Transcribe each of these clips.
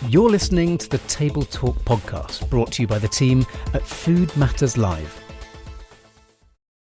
You're listening to the Table Talk podcast, brought to you by the team at Food Matters Live.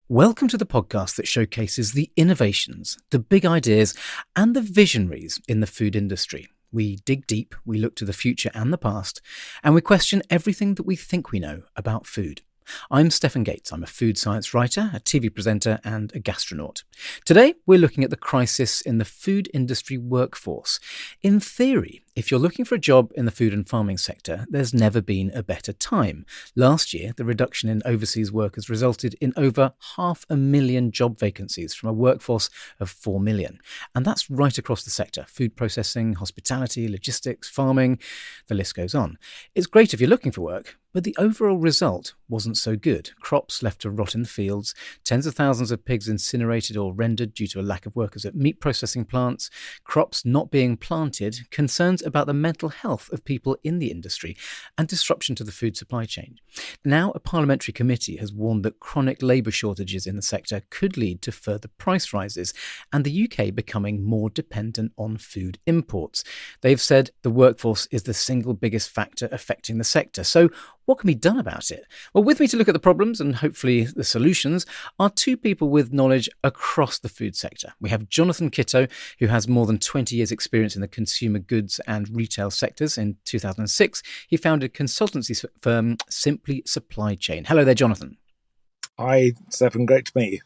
Welcome to the podcast that showcases the innovations, the big ideas, and the visionaries in the food industry. We dig deep, we look to the future and the past, and we question everything that we think we know about food. I'm Stephen Gates. I'm a food science writer, a TV presenter, and a gastronaut. Today, we're looking at the crisis in the food industry workforce. In theory, if you're looking for a job in the food and farming sector, there's never been a better time. Last year, the reduction in overseas workers resulted in over 500,000 job vacancies from a workforce of 4 million. And that's right across the sector: food processing, hospitality, logistics, farming, the list goes on. It's great if you're looking for work, but the overall result wasn't so good. Crops left to rot in the fields, tens of thousands of pigs incinerated or rendered due to a lack of workers at meat processing plants, crops not being planted, concerns about the mental health of people in the industry, and disruption to the food supply chain. Now, a parliamentary committee has warned that chronic labour shortages in the sector could lead to further price rises and the UK becoming more dependent on food imports. They've said the workforce is the single biggest factor affecting the sector. So what can be done about it? Well, with me to look at the problems and hopefully the solutions are two people with knowledge across the food sector. We have Jonathan Kittow, who has more than 20 years' experience in the consumer goods and retail sectors. In 2006, he founded consultancy firm Simply Supply Chain. Hello there, Jonathan. Hi, Stephen. Great to meet you.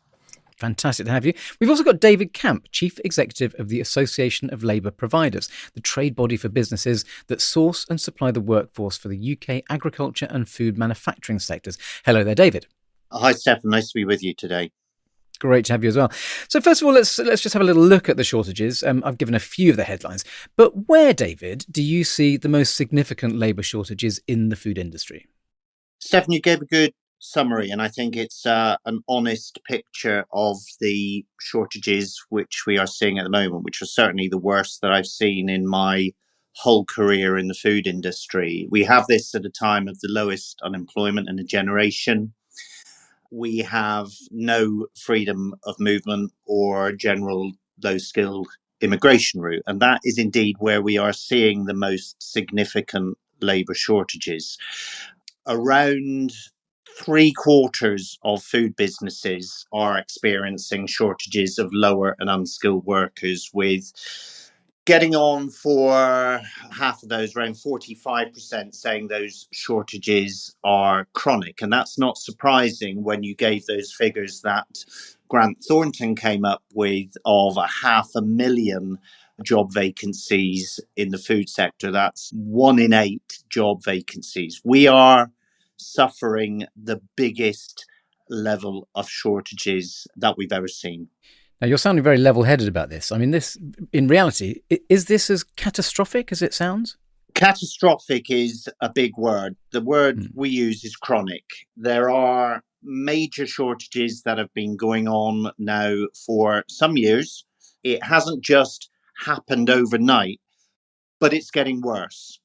Fantastic to have you. We've also got David Camp, Chief Executive of the Association of Labour Providers, the trade body for businesses that source and supply the workforce for the UK agriculture and food manufacturing sectors. Hello there, David. Hi, Stephen. Nice to be with you today. Great to have you as well. So first of all, let's just have a little look at the shortages. I've given a few of the headlines, but where, David, do you see the most significant labour shortages in the food industry? Stephen, you gave a good summary, and I think it's an honest picture of the shortages which we are seeing at the moment, which are certainly the worst that I've seen in my whole career in the food industry. We have this at a time of the lowest unemployment in a generation. We have no freedom of movement or general low-skilled immigration route, and that is indeed where we are seeing the most significant labour shortages. Around 3/4 of food businesses are experiencing shortages of lower and unskilled workers, with getting on for half of those, around 45%, saying those shortages are chronic. And that's not surprising when you gave those figures that Grant Thornton came up with of 500,000 job vacancies in the food sector. That's 1 in 8 job vacancies. We are suffering the biggest level of shortages that we've ever seen. Now, you're sounding very level-headed about this. I mean, this, in reality, is this as catastrophic as it sounds? Catastrophic is a big word. The word we use is chronic. There are major shortages that have been going on now for some years. It hasn't just happened overnight, but it's getting worse.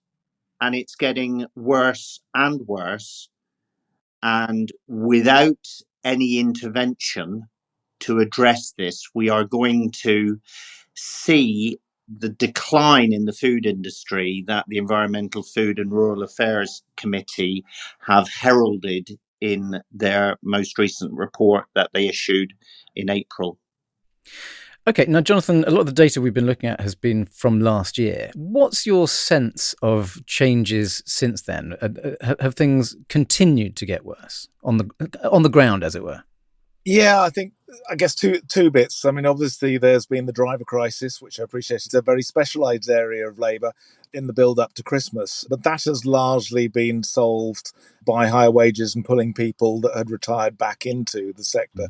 And it's getting worse and worse. And without any intervention to address this, we are going to see the decline in the food industry that the Environmental, Food and Rural Affairs Committee have heralded in their most recent report that they issued in April. Okay, now, Jonathan, a lot of the data we've been looking at has been from last year. What's your sense of changes since then? Have things continued to get worse on the ground, as it were? Yeah, I guess two bits. I mean, obviously, there's been the driver crisis, which I appreciate is a very specialised area of labour in the build-up to Christmas. But that has largely been solved by higher wages and pulling people that had retired back into the sector.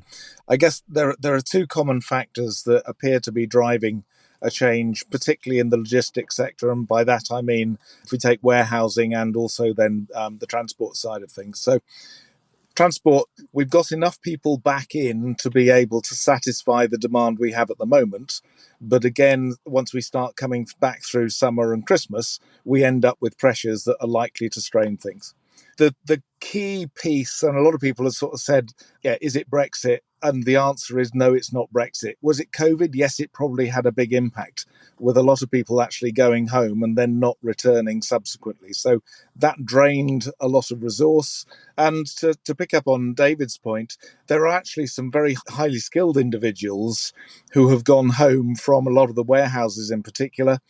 I guess there are two common factors that appear to be driving a change, particularly in the logistics sector. And by that, I mean, if we take warehousing and also then the transport side of things. So transport, we've got enough people back in to be able to satisfy the demand we have at the moment. But again, once we start coming back through summer and Christmas, we end up with pressures that are likely to strain things. The key piece, and a lot of people have sort of said, yeah, is it Brexit? And the answer is no, it's not Brexit. Was it COVID? Yes, it probably had a big impact, with a lot of people actually going home and then not returning subsequently. So that drained a lot of resource. And to pick up on David's point, there are actually some very highly skilled individuals who have gone home from a lot of the warehouses in particular.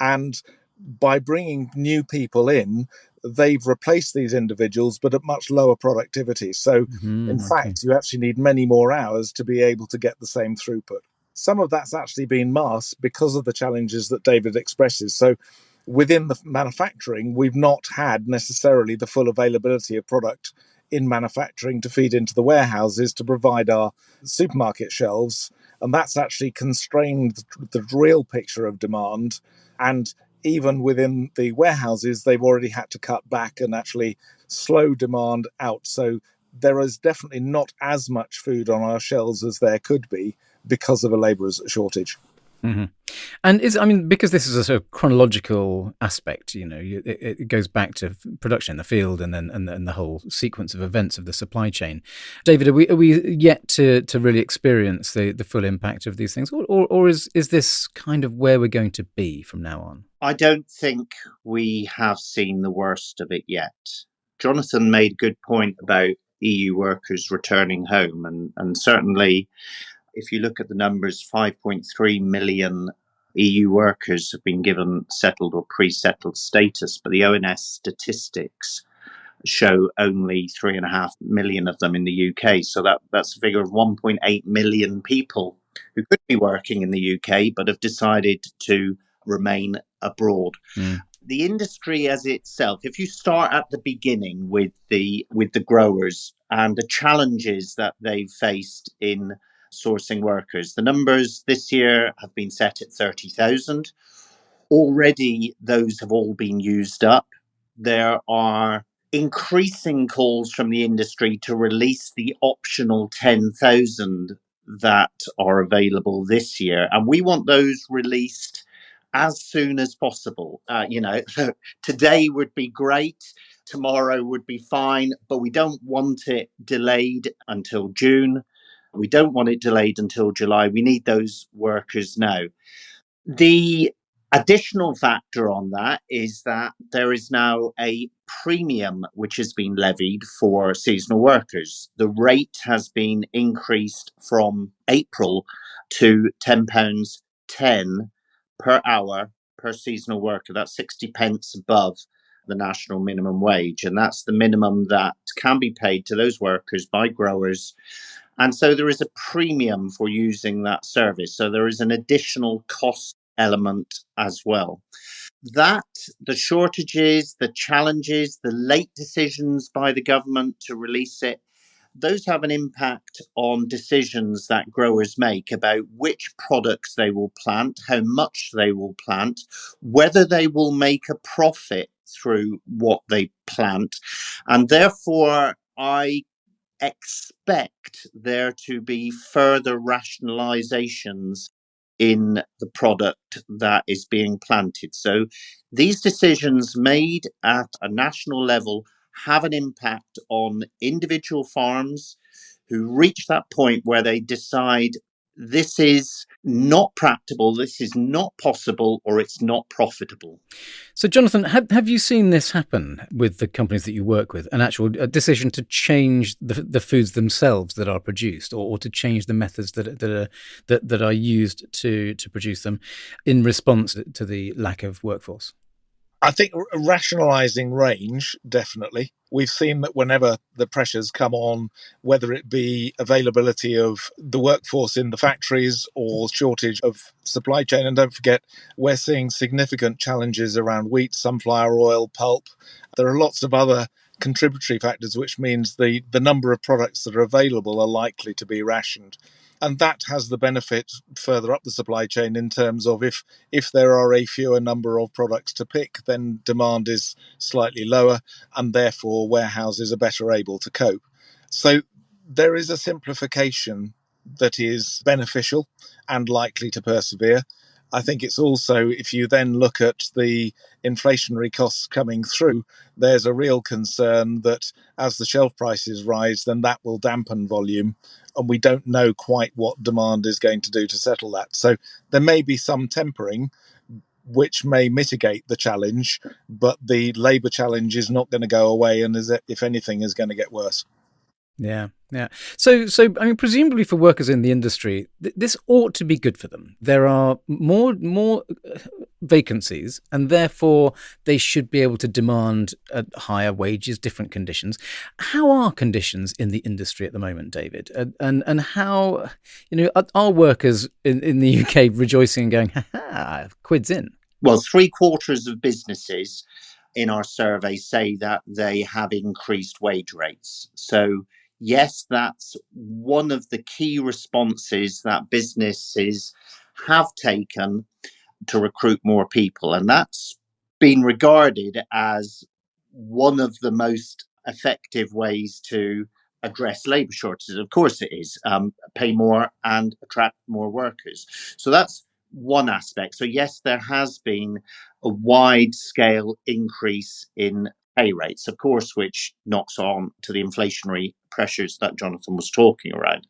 And by bringing new people in, they've replaced these individuals, but at much lower productivity. So, in fact, you actually need many more hours to be able to get the same throughput. Some of that's actually been masked because of the challenges that David expresses. So, within the manufacturing, we've not had necessarily the full availability of product in manufacturing to feed into the warehouses to provide our supermarket shelves. And that's actually constrained the real picture of demand. And even within the warehouses, they've already had to cut back and actually slow demand out. So there is definitely not as much food on our shelves as there could be because of a labour shortage. Mm-hmm. And because this is a sort of chronological aspect, it goes back to production in the field and then and the whole sequence of events of the supply chain. David, are we yet to really experience the full impact of these things, or is this kind of where we're going to be from now on? I don't think we have seen the worst of it yet. Jonathan made a good point about EU workers returning home, and certainly if you look at the numbers, 5.3 million EU workers have been given settled or pre-settled status, but the ONS statistics show only 3.5 million of them in the UK. So that's a figure of 1.8 million people who could be working in the UK but have decided to remain abroad. The industry as itself, if you start at the beginning with the growers and the challenges that they've faced in sourcing workers, the numbers this year have been set at 30,000. Already those have all been used up. There are increasing calls from the industry to release the optional 10,000 that are available this year, and we want those released as soon as possible. Today would be great, tomorrow would be fine, but we don't want it delayed until June. We don't want it delayed until July. We need those workers now. The additional factor on that is that there is now a premium which has been levied for seasonal workers. The rate has been increased from April to £10.10 per hour per seasonal worker. That's 60 pence above the national minimum wage. And that's the minimum that can be paid to those workers by growers. And so there is a premium for using that service. So there is an additional cost element as well. That, the shortages, the challenges, the late decisions by the government to release it, those have an impact on decisions that growers make about which products they will plant, how much they will plant, whether they will make a profit through what they plant. And therefore, I expect there to be further rationalizations in the product that is being planted. So these decisions made at a national level have an impact on individual farms who reach that point where they decide this is not practical, this is not possible, or it's not profitable. So, Jonathan, have you seen this happen with the companies that you work with? An actual decision to change the foods themselves that are produced, or to change the methods that are used to produce them in response to the lack of workforce? I think rationalising range, definitely. We've seen that whenever the pressures come on, whether it be availability of the workforce in the factories or shortage of supply chain, and don't forget, we're seeing significant challenges around wheat, sunflower oil, pulp. There are lots of other contributory factors, which means the number of products that are available are likely to be rationed. And that has the benefit further up the supply chain in terms of if there are a fewer number of products to pick, then demand is slightly lower and therefore warehouses are better able to cope. So there is a simplification that is beneficial and likely to persevere. I think it's also, if you then look at the inflationary costs coming through, there's a real concern that as the shelf prices rise, then that will dampen volume. and we don't know quite what demand is going to do to settle that. So there may be some tempering which may mitigate the challenge, but the labour challenge is not going to go away, and if anything, is going to get worse. Yeah, yeah. So I mean, presumably for workers in the industry, this ought to be good for them. There are more vacancies, and therefore they should be able to demand higher wages, different conditions. How are conditions in the industry at the moment, David? And how, are workers in the UK rejoicing and going, "Ha ha, quid's in"? Well, 3/4 of businesses in our survey say that they have increased wage rates. So yes, that's one of the key responses that businesses have taken to recruit more people. And that's been regarded as one of the most effective ways to address labour shortages. Of course, it is pay more and attract more workers. So that's one aspect. So, yes, there has been a wide scale increase in pay rates, of course, which knocks on to the inflationary pressures that Jonathan was talking around.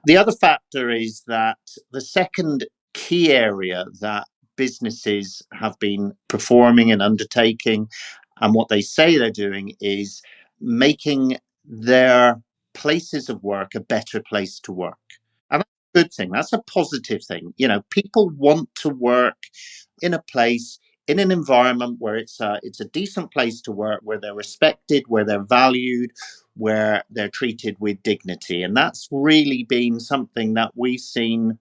The other factor is that the second key area that businesses have been performing and undertaking, and what they say they're doing, is making their places of work a better place to work. And that's a good thing. That's a positive thing. People want to work in a place, in an environment where it's a decent place to work, where they're respected, where they're valued, where they're treated with dignity. And that's really been something that we've seen.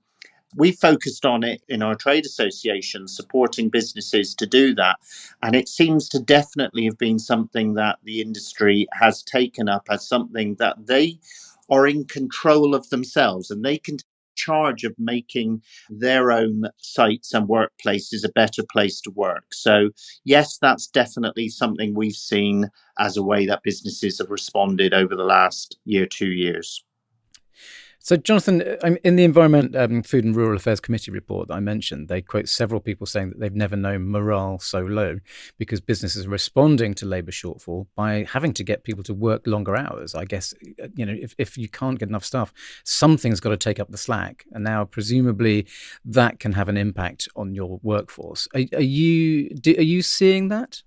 We focused on it in our trade association, supporting businesses to do that. And it seems to definitely have been something that the industry has taken up as something that they are in control of themselves, and they can take charge of making their own sites and workplaces a better place to work. So yes, that's definitely something we've seen as a way that businesses have responded over the last year, 2 years. So, Jonathan, in the Environment, Food and Rural Affairs Committee report that I mentioned, they quote several people saying that they've never known morale so low because businesses are responding to labour shortfall by having to get people to work longer hours. I guess, if you can't get enough staff, something's got to take up the slack. And now, presumably, that can have an impact on your workforce. Are you seeing that?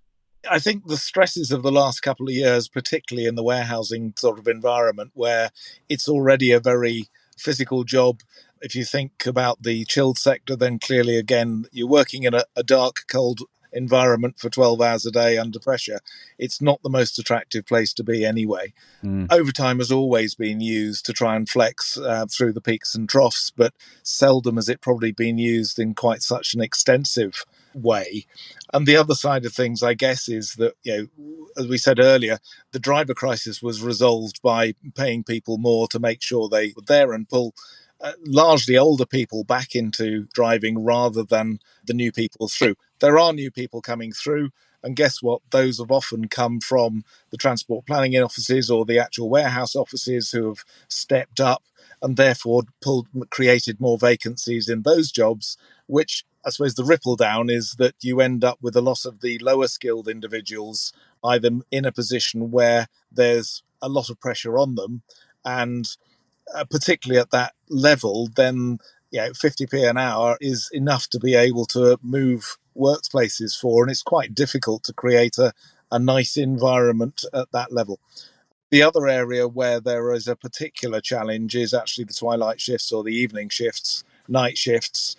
I think the stresses of the last couple of years, particularly in the warehousing sort of environment, where it's already a very physical job. If you think about the chilled sector, then clearly, again, you're working in a dark, cold environment for 12 hours a day under pressure. It's not the most attractive place to be anyway. Overtime has always been used to try and flex through the peaks and troughs, but seldom has it probably been used in quite such an extensive way. And the other side of things, I guess, is that, as we said earlier, the driver crisis was resolved by paying people more to make sure they were there and pull largely older people back into driving rather than the new people through. There are new people coming through, and guess what? Those have often come from the transport planning offices or the actual warehouse offices who have stepped up and therefore created more vacancies in those jobs, which I suppose the ripple down is that you end up with a lot of the lower skilled individuals either in a position where there's a lot of pressure on them, and particularly at that level, then 50p an hour is enough to be able to move workplaces for, and it's quite difficult to create a nice environment at that level. The other area where there is a particular challenge is actually the twilight shifts or the evening shifts, night shifts.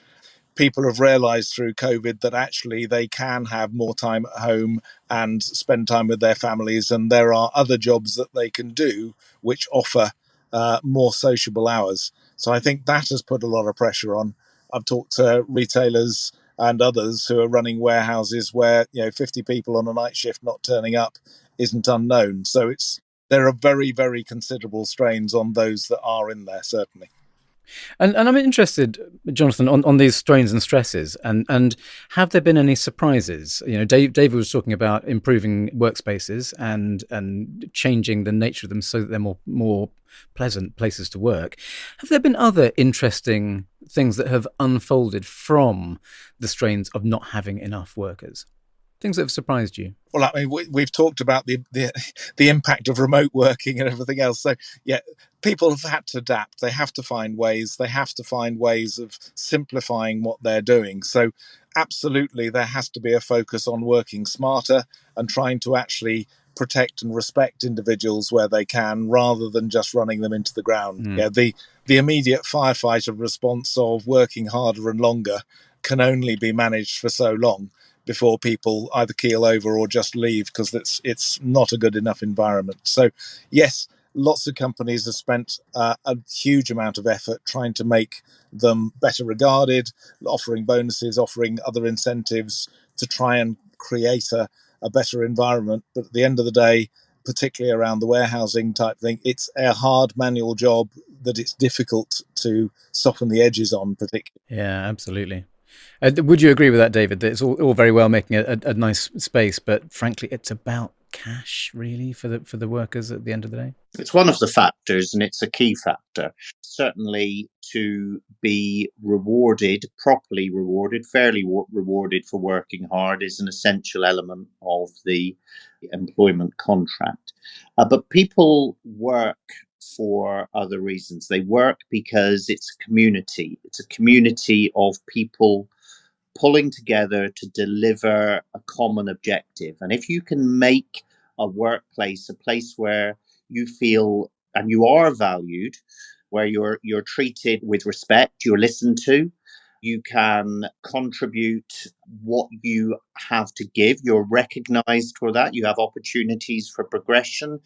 People have realised through COVID that actually they can have more time at home and spend time with their families, and there are other jobs that they can do which offer more sociable hours. So I think that has put a lot of pressure on. I've talked to retailers and others who are running warehouses where 50 people on a night shift not turning up isn't unknown. So there are very, very considerable strains on those that are in there, certainly. And I'm interested, Jonathan, on these strains and stresses, and have there been any surprises? David was talking about improving workspaces and changing the nature of them so that they're more pleasant places to work. Have there been other interesting things that have unfolded from the strains of not having enough workers? Things that have surprised you? Well, I mean, we've talked about the impact of remote working and everything else. So, yeah, people have had to adapt. They have to find ways. They have to find ways of simplifying what they're doing. So, absolutely, there has to be a focus on working smarter and trying to actually protect and respect individuals where they can, rather than just running them into the ground. Yeah, the immediate firefighter response of working harder and longer can only be managed for so long before people either keel over or just leave, because it's not a good enough environment. So, yes, lots of companies have spent a huge amount of effort trying to make them better regarded, offering bonuses, offering other incentives to try and create a better environment. But at the end of the day, particularly around the warehousing type thing, it's a hard manual job that it's difficult to soften the edges on, particularly. Yeah, absolutely. Would you agree with that, David, that it's all very well making a nice space, but frankly, it's about cash, really, for the workers at the end of the day? It's one of the factors, and it's a key factor. Certainly, to be rewarded, properly rewarded, fairly rewarded for working hard is an essential element of the employment contract. But people work for other reasons. They work because it's a community. It's a community of people pulling together to deliver a common objective. And if you can make a workplace a place where you feel and you are valued, where you're treated with respect, you're listened to, you can contribute what you have to give, you're recognized for that, you have opportunities for progression.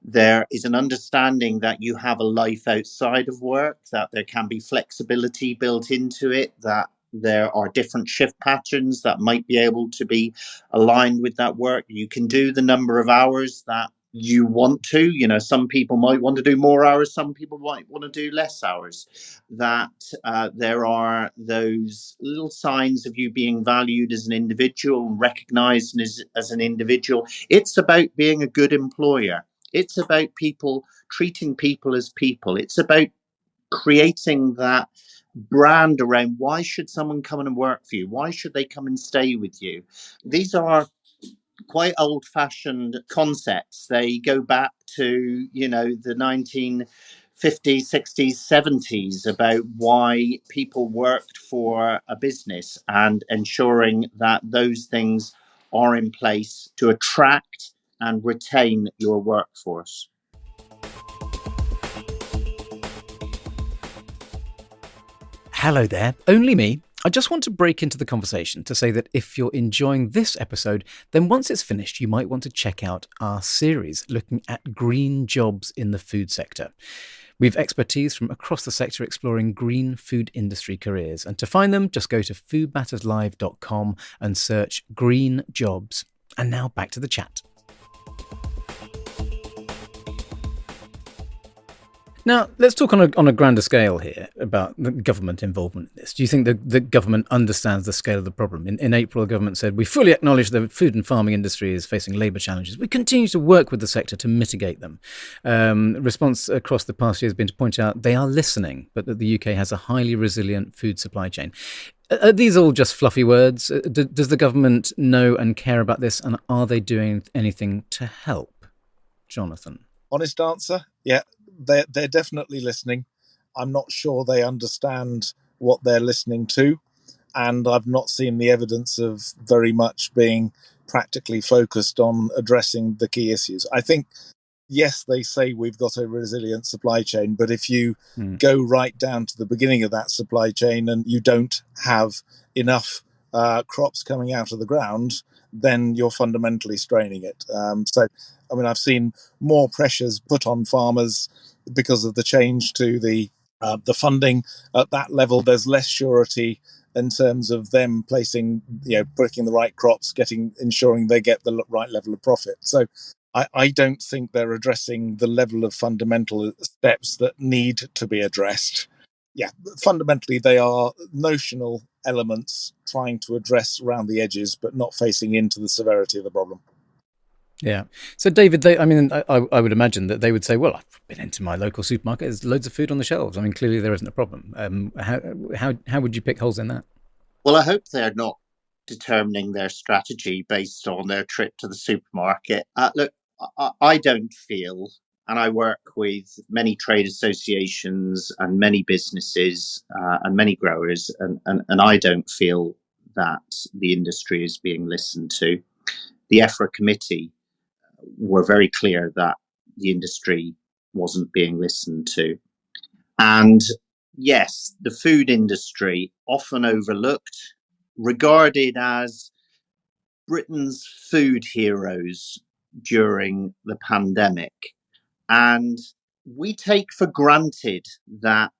There is an understanding that you have a life outside of work, that there can be flexibility built into it, that there are different shift patterns that might be able to be aligned with that work. You can do the number of hours that you want to. You know, some people might want to do more hours, some people might want to do less hours. That there are those little signs of you being valued as an individual and recognized as an individual. It's about being a good employer. It's about people treating people as people. It's about creating that brand around why should someone come in and work for you? Why should they come and stay with you? These are quite old-fashioned concepts. They go back to, the 1950s, 60s, 70s about why people worked for a business and ensuring that those things are in place to attract and retain your workforce. Hello there, only me. I just want to break into the conversation to say that if you're enjoying this episode, then once it's finished, you might want to check out our series looking at green jobs in the food sector. We've expertise from across the sector exploring green food industry careers. And to find them, just go to foodmatterslive.com and search green jobs. And now back to the chat. Now, let's talk on a grander scale here about the government involvement in this. Do you think the government understands the scale of the problem? In April, the government said, we fully acknowledge the food and farming industry is facing labour challenges. We continue to work with the sector to mitigate them. Response across the past year has been to point out they are listening, but that the UK has a highly resilient food supply chain. Are these all just fluffy words? Does the government know and care about this? And are they doing anything to help? Jonathan? Honest answer, yeah. They're definitely listening. I'm not sure they understand what they're listening to, and I've not seen the evidence of very much being practically focused on addressing the key issues. I think, yes, they say we've got a resilient supply chain, but if you go right down to the beginning of that supply chain and you don't have enough crops coming out of the ground, then you're fundamentally straining it. I've seen more pressures put on farmers because of the change to the funding at that level. There's less surety in terms of them placing, picking the right crops, ensuring they get the right level of profit. So I don't think they're addressing the level of fundamental steps that need to be addressed. Yeah, fundamentally, they are notional elements trying to address around the edges, but not facing into the severity of the problem. Yeah. So, David, I would imagine that they would say, well, I've been into my local supermarket. There's loads of food on the shelves. I mean, clearly there isn't a problem. How would you pick holes in that? Well, I hope they're not determining their strategy based on their trip to the supermarket. Look, I don't feel, and I work with many trade associations and many businesses and many growers, and I don't feel that the industry is being listened to. The EFRA committee were very clear that the industry wasn't being listened to. And yes, the food industry, often overlooked, regarded as Britain's food heroes during the pandemic. And we take for granted that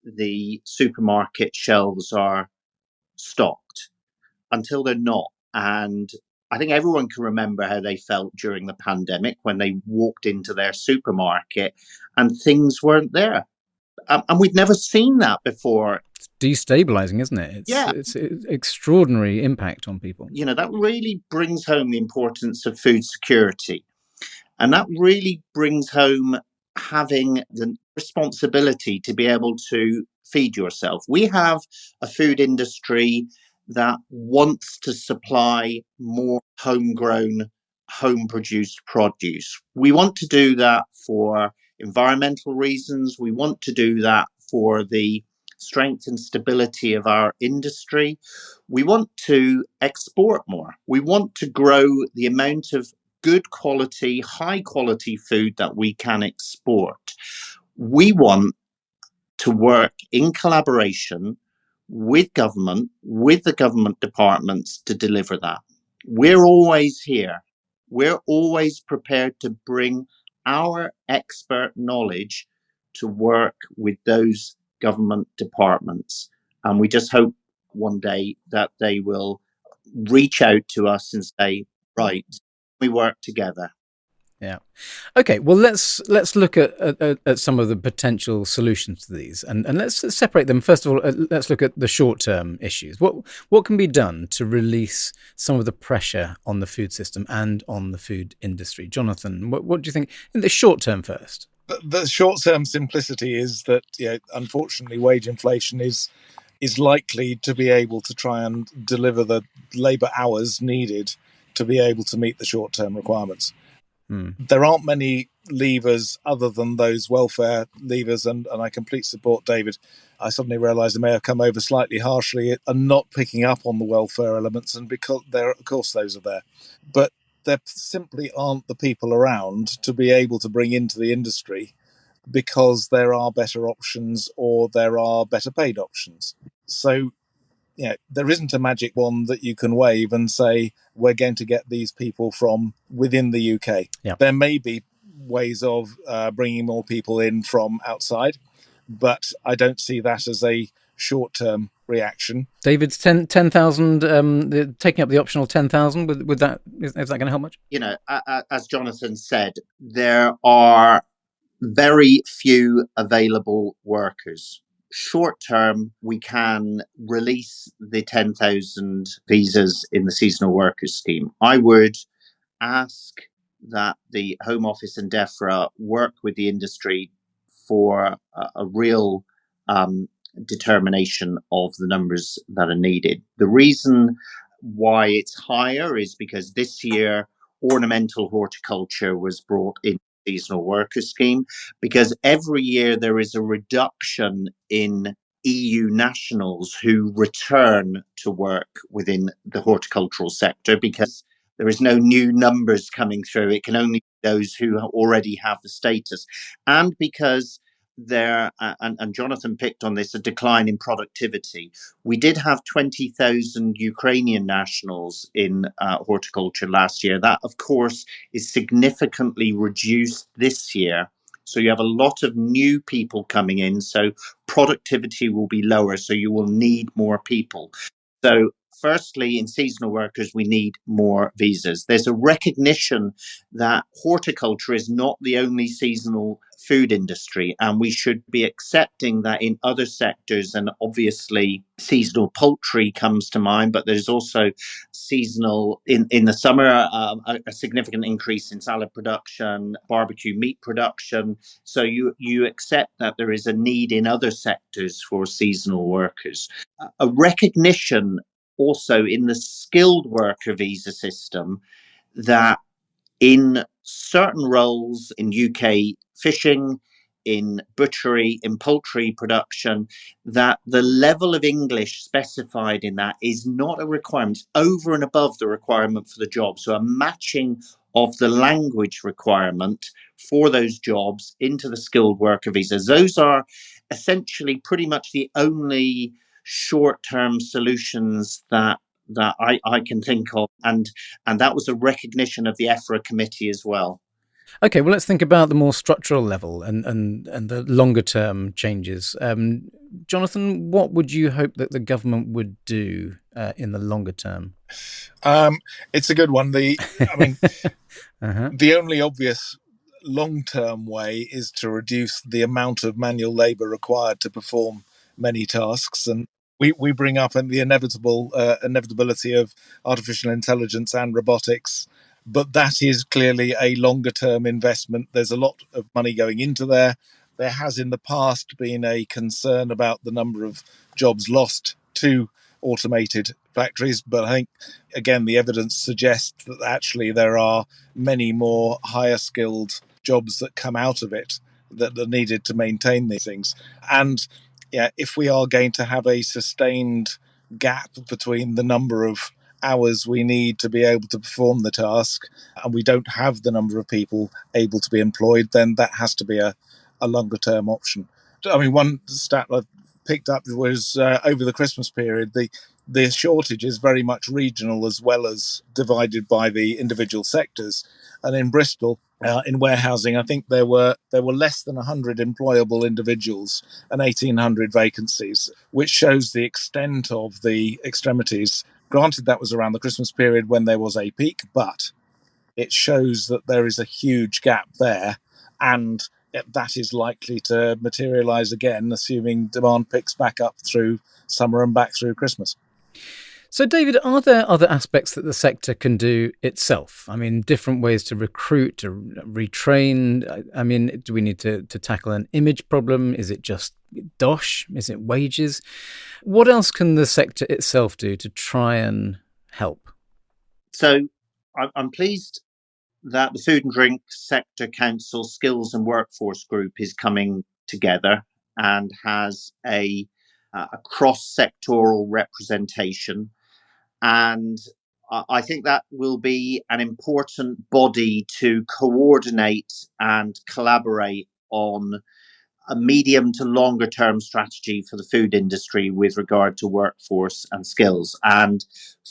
the supermarket shelves are stocked until they're not. And I think everyone can remember how they felt during the pandemic when they walked into their supermarket and things weren't there. And we'd never seen that before. It's destabilizing, isn't it? It's extraordinary impact on people. You know, that really brings home the importance of food security. And that really brings home having the responsibility to be able to feed yourself. We have a food industry that wants to supply more homegrown, home produced produce. We want to do that for environmental reasons. We want to do that for the strength and stability of our industry. We want to export more. We want to grow the amount of good quality, high quality food that we can export. We want to work in collaboration with government, with the government departments to deliver that. We're always here. We're always prepared to bring our expert knowledge to work with those government departments. And we just hope one day that they will reach out to us and say, right, we work together. Yeah. Okay. Well, let's look at some of the potential solutions to these, and let's separate them. First of all, let's look at the short term issues. What can be done to release some of the pressure on the food system and on the food industry? Jonathan, what do you think in the short term first? The short term simplicity is that, unfortunately, wage inflation is likely to be able to try and deliver the labour hours needed to be able to meet the short term requirements. There aren't many levers other than those welfare levers, and I completely support David. I suddenly realised I may have come over slightly harshly and not picking up on the welfare elements, and because of course those are there, but there simply aren't the people around to be able to bring into the industry because there are better options or there are better paid options. So there isn't a magic wand that you can wave and say, we're going to get these people from within the UK. Yeah. There may be ways of bringing more people in from outside, but I don't see that as a short-term reaction. David's 10,000, taking up the optional 10,000, with that, is that going to help much? You know, as Jonathan said, there are very few available workers. Short term, we can release the 10,000 visas in the seasonal workers scheme. I would ask that the Home Office and DEFRA work with the industry for a real determination of the numbers that are needed. The reason why it's higher is because this year ornamental horticulture was brought in seasonal workers scheme, because every year there is a reduction in EU nationals who return to work within the horticultural sector because there is no new numbers coming through. It can only be those who already have the status. And because there, and Jonathan picked on this, a decline in productivity. We did have 20,000 Ukrainian nationals in horticulture last year. That, of course, is significantly reduced this year. So you have a lot of new people coming in. So productivity will be lower. So you will need more people. So firstly, in seasonal workers, we need more visas. There's a recognition that horticulture is not the only seasonal food industry, and we should be accepting that in other sectors. And obviously, seasonal poultry comes to mind, but there's also seasonal in the summer, a significant increase in salad production, barbecue meat production. So you accept that there is a need in other sectors for seasonal workers. A recognition also in the skilled worker visa system that in certain roles in UK fishing, in butchery, in poultry production, that the level of English specified in that is not a requirement, it's over and above the requirement for the job. So a matching of the language requirement for those jobs into the skilled worker visas. Those are essentially pretty much the only short-term solutions that I can think of, and that was a recognition of the EFRA committee as well. Okay, well, let's think about the more structural level and the longer term changes. Jonathan, what would you hope that the government would do in the longer term? It's a good one. Uh-huh. The only obvious long-term way is to reduce the amount of manual labour required to perform many tasks, and we bring up the inevitability of artificial intelligence and robotics, but that is clearly a longer-term investment. There's a lot of money going into there. There has in the past been a concern about the number of jobs lost to automated factories, but I think again the evidence suggests that actually there are many more higher skilled jobs that come out of it that are needed to maintain these things. And yeah, if we are going to have a sustained gap between the number of hours we need to be able to perform the task and we don't have the number of people able to be employed, then that has to be a longer term option. I mean, one stat I picked up was over the Christmas period, the shortage is very much regional as well as divided by the individual sectors. And in Bristol, in warehousing, I think there were less than 100 employable individuals and 1,800 vacancies, which shows the extent of the extremities. Granted, that was around the Christmas period when there was a peak, but it shows that there is a huge gap there, and that is likely to materialise again, assuming demand picks back up through summer and back through Christmas. So, David, are there other aspects that the sector can do itself? I mean, different ways to recruit, to retrain. I mean, do we need to tackle an image problem? Is it just dosh? Is it wages? What else can the sector itself do to try and help? So I'm pleased that the Food and Drink Sector Council Skills and Workforce Group is coming together and has a cross-sectoral representation. And I think that will be an important body to coordinate and collaborate on a medium to longer term strategy for the food industry with regard to workforce and skills. And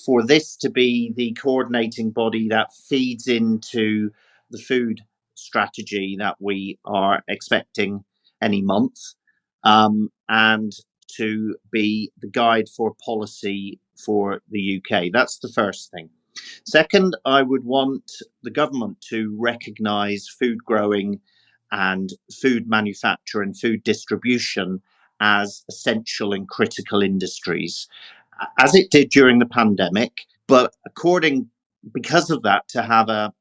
for this to be the coordinating body that feeds into the food strategy that we are expecting any month, and to be the guide for policy for the UK. That's the first thing. Second, I would want the government to recognise food growing and food manufacture and food distribution as essential and critical industries, as it did during the pandemic. But because of that, to have a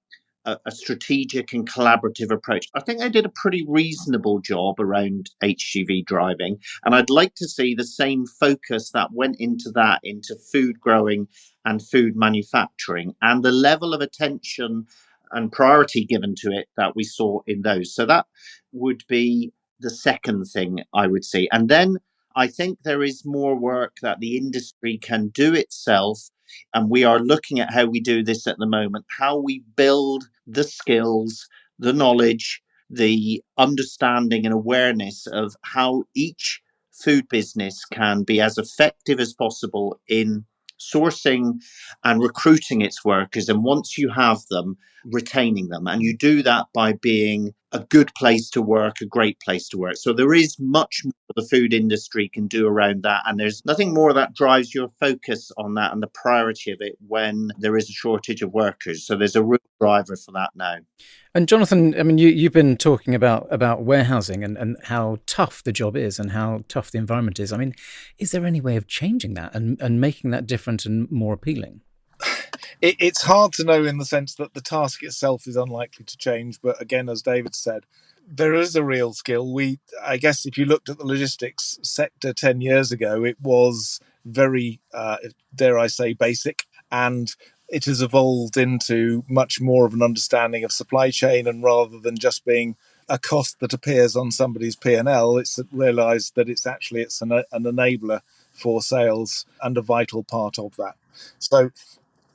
strategic and collaborative approach. I think they did a pretty reasonable job around HGV driving, and I'd like to see the same focus that went into food growing and food manufacturing, and the level of attention and priority given to it that we saw in those. So that would be the second thing I would see. And then I think there is more work that the industry can do itself. And we are looking at how we do this at the moment, how we build the skills, the knowledge, the understanding and awareness of how each food business can be as effective as possible in sourcing and recruiting its workers. And once you have them, retaining them. And you do that by being a good place to work, a great place to work. So there is much more the food industry can do around that. And there's nothing more that drives your focus on that and the priority of it when there is a shortage of workers. So there's a real driver for that now. And Jonathan, I mean, you've been talking about warehousing and how tough the job is and how tough the environment is. I mean, is there any way of changing that and making that different and more appealing? It's hard to know in the sense that the task itself is unlikely to change. But again, as David said, there is a real skill. I guess if you looked at the logistics sector 10 years ago, it was very, dare I say, basic, and it has evolved into much more of an understanding of supply chain, and rather than just being a cost that appears on somebody's P&L, it's realised that it's an enabler for sales and a vital part of that. So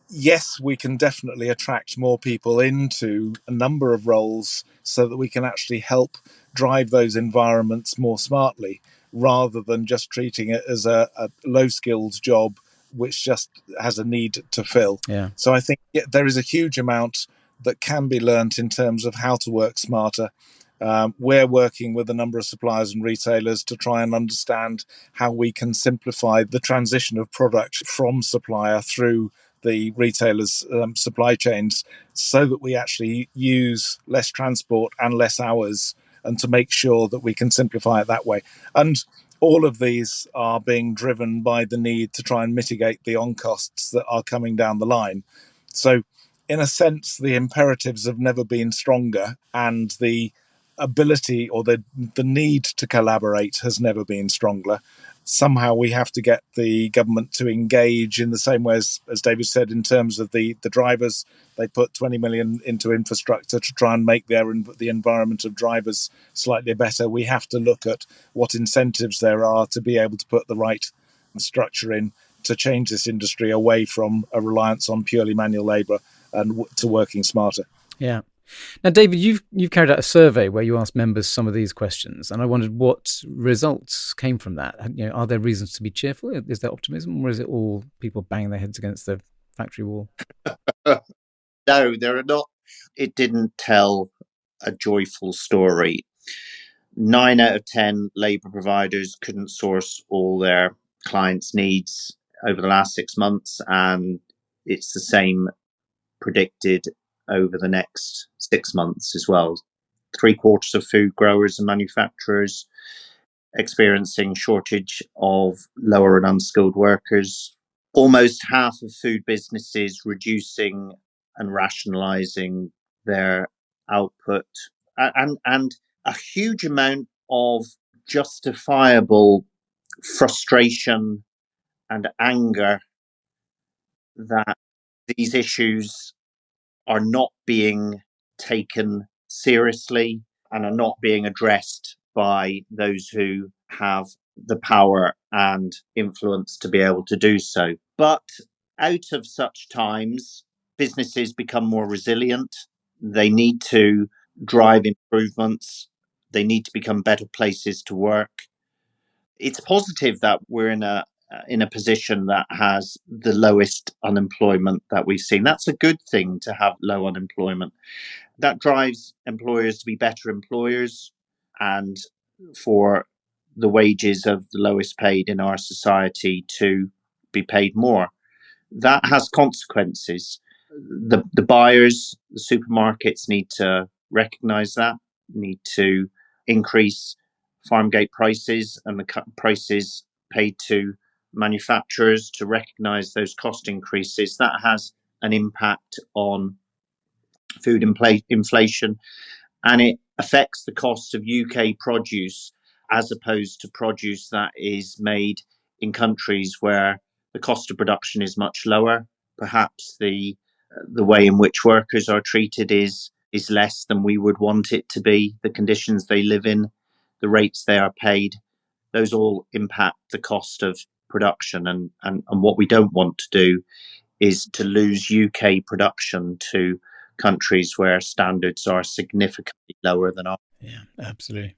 yes, we can definitely attract more people into a number of roles so that we can actually help drive those environments more smartly, rather than just treating it as a low skills job which just has a need to fill. Yeah. So I think there is a huge amount that can be learnt in terms of how to work smarter. We're working with a number of suppliers and retailers to try and understand how we can simplify the transition of product from supplier through the retailers' supply chains, so that we actually use less transport and less hours, and to make sure that we can simplify it that way. And all of these are being driven by the need to try and mitigate the on costs that are coming down the line. So in a sense, the imperatives have never been stronger, and the ability or the need to collaborate has never been stronger. Somehow we have to get the government to engage in the same way as David said, in terms of the drivers. They put 20 million into infrastructure to try and make the environment of drivers slightly better. We have to look at what incentives there are to be able to put the right structure in to change this industry away from a reliance on purely manual labour and to working smarter. Yeah. Now, David, you've carried out a survey where you asked members some of these questions, and I wondered what results came from that. Are there reasons to be cheerful? Is there optimism, or is it all people banging their heads against the factory wall? No, there are not. It didn't tell a joyful story. 9 out of 10 labour providers couldn't source all their clients' needs over the last 6 months, and it's the same predicted over the next 6 months as well. 3/4 of food growers and manufacturers experiencing shortage of lower and unskilled workers. Almost half of food businesses reducing and rationalising their output, and a huge amount of justifiable frustration and anger that these issues are not being taken seriously and are not being addressed by those who have the power and influence to be able to do so. But out of such times, businesses become more resilient. They need to drive improvements. They need to become better places to work. It's positive that we're in a position that has the lowest unemployment that we've seen. That's a good thing, to have low unemployment. That drives employers to be better employers, and for the wages of the lowest paid in our society to be paid more. That has consequences. The buyers, the supermarkets need to recognise that, need to increase farmgate prices and the prices paid to manufacturers to recognise those cost increases. That has an impact on food inflation, and it affects the cost of UK produce as opposed to produce that is made in countries where the cost of production is much lower. Perhaps the way in which workers are treated is less than we would want it to be. The conditions they live in, the rates they are paid, those all impact the cost of production. And what we don't want to do is to lose UK production to countries where standards are significantly lower than ours. Yeah, absolutely.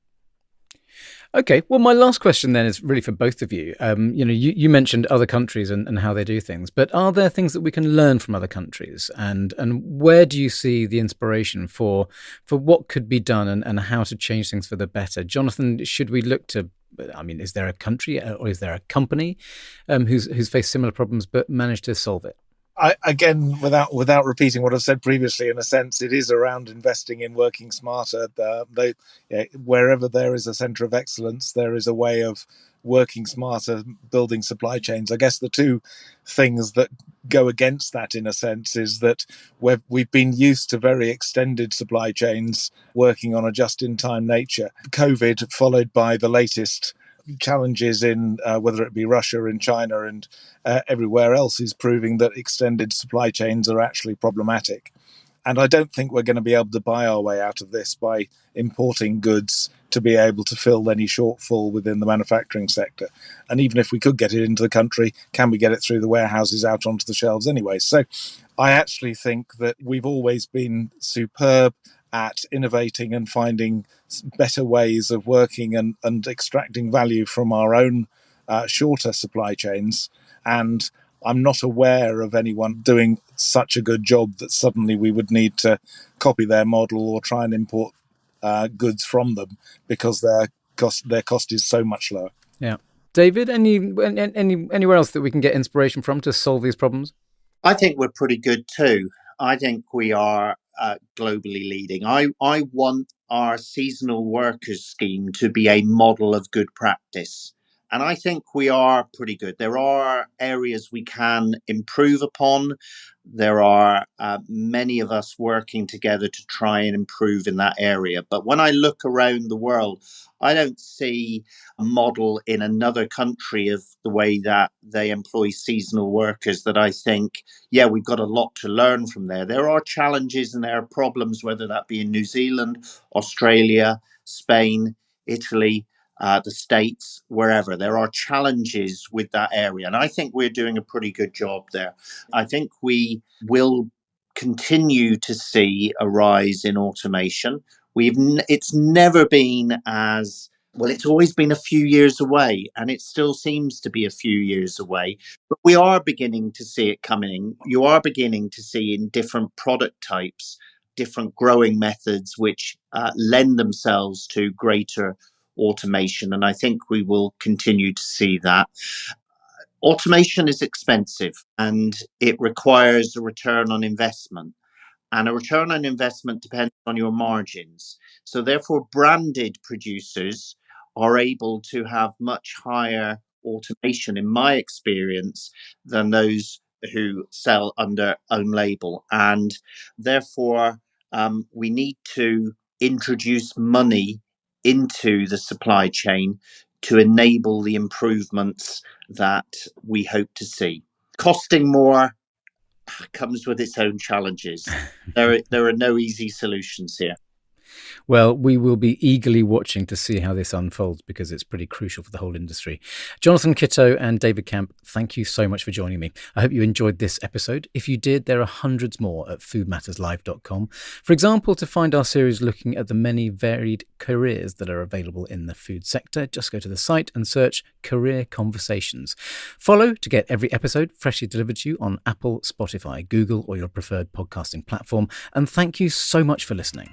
Okay, well, my last question then is really for both of you. You mentioned other countries and how they do things, but are there things that we can learn from other countries? And where do you see the inspiration for what could be done and how to change things for the better? Jonathan, should we look to, is there a country or is there a company who's faced similar problems but managed to solve it? Again, without repeating what I've said previously, in a sense, it is around investing in working smarter. Wherever there is a centre of excellence, there is a way of working smarter, building supply chains. I guess the two things that go against that, in a sense, is that we've been used to very extended supply chains working on a just-in-time nature. COVID, followed by the latest challenges in whether it be Russia and China and everywhere else is proving that extended supply chains are actually problematic. And I don't think we're going to be able to buy our way out of this by importing goods to be able to fill any shortfall within the manufacturing sector. And even if we could get it into the country, can we get it through the warehouses out onto the shelves anyway? So I actually think that we've always been superb at innovating and finding better ways of working and extracting value from our own shorter supply chains. And I'm not aware of anyone doing such a good job that suddenly we would need to copy their model or try and import goods from them because their cost is so much lower. Yeah. David, anywhere else that we can get inspiration from to solve these problems? I think we're pretty good too. I think we are globally leading. I want our seasonal workers scheme to be a model of good practice. And I think we are pretty good. There are areas we can improve upon. There are many of us working together to try and improve in that area. But when I look around the world, I don't see a model in another country of the way that they employ seasonal workers that I think, yeah, we've got a lot to learn from there. There are challenges and there are problems, whether that be in New Zealand, Australia, Spain, Italy, the States, wherever. There are challenges with that area. And I think we're doing a pretty good job there. I think we will continue to see a rise in automation. It's never been as well, it's always been a few years away, and it still seems to be a few years away. But we are beginning to see it coming. You are beginning to see in different product types, different growing methods, which lend themselves to greater automation. And I think we will continue to see that. Automation is expensive and it requires a return on investment. And a return on investment depends on your margins. So therefore, branded producers are able to have much higher automation, in my experience, than those who sell under own label. And therefore, we need to introduce money into the supply chain to enable the improvements that we hope to see. Costing more comes with its own challenges. There are no easy solutions here. Well, we will be eagerly watching to see how this unfolds because it's pretty crucial for the whole industry. Jonathan Kittow and David Camp, thank you so much for joining me. I hope you enjoyed this episode. If you did, there are hundreds more at foodmatterslive.com. For example, to find our series looking at the many varied careers that are available in the food sector, just go to the site and search Career Conversations. Follow to get every episode freshly delivered to you on Apple, Spotify, Google, or your preferred podcasting platform. And thank you so much for listening.